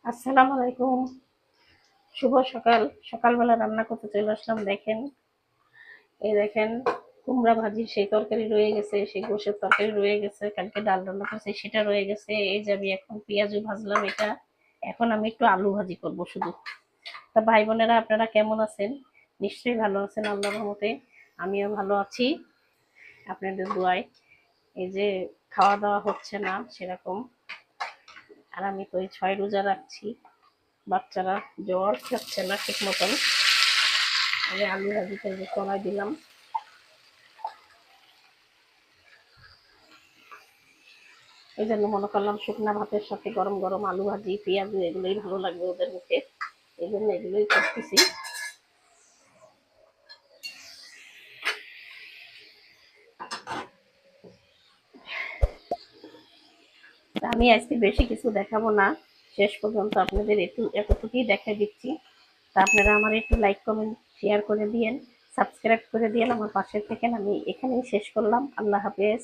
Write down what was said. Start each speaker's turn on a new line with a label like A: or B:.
A: আসসালামু আলাইকুম। শুভ সকাল। সকালবেলা রান্না করতে চলে আসলাম। দেখেন, এই দেখেন, কুমড়া ভাজির সেই তরকারি রয়ে গেছে, সেই গোশের তরকারি রয়ে গেছে, কালকে ডাল রান্না করছি সেটা রয়ে গেছে। এই যে আমি এখন পেঁয়াজু ভাজলাম এটা। এখন আমি একটু আলু ভাজি করব শুধু। তা ভাই বোনেরা, আপনারা কেমন আছেন? নিশ্চয়ই ভালো আছেন আল্লাহর রহমতে। আমিও ভালো আছি আপনাদের দোয়ায়। এই যে খাওয়া দাওয়া হচ্ছে না সেরকম, আর আমি তো এই 6 রোজা রাখছি। বাচ্চারা জ্বর খাচ্ছে না ঠিক মতন। আমি আলু ভাজিটা যে কড়াই দিলাম, এই জন্য মনে করলাম শুকনা ভাতের সাথে গরম গরম আলু ভাজি পেঁয়াজ এগুলোই ভালো লাগবে ওদের মুখে, এই জন্য এগুলোই করতেছি। আমি আজকে বেশি কিছু দেখাবো না, শেষ পর্যন্ত আপনাদের একটু এতটুকুই দেখা দিচ্ছি। তা আপনারা আমার একটু লাইক কমেন্ট শেয়ার করে দিয়েন, সাবস্ক্রাইব করে দিয়েন, আমার পাশে থেকে। আমি এখানেই শেষ করলাম। আল্লাহ হাফেজ।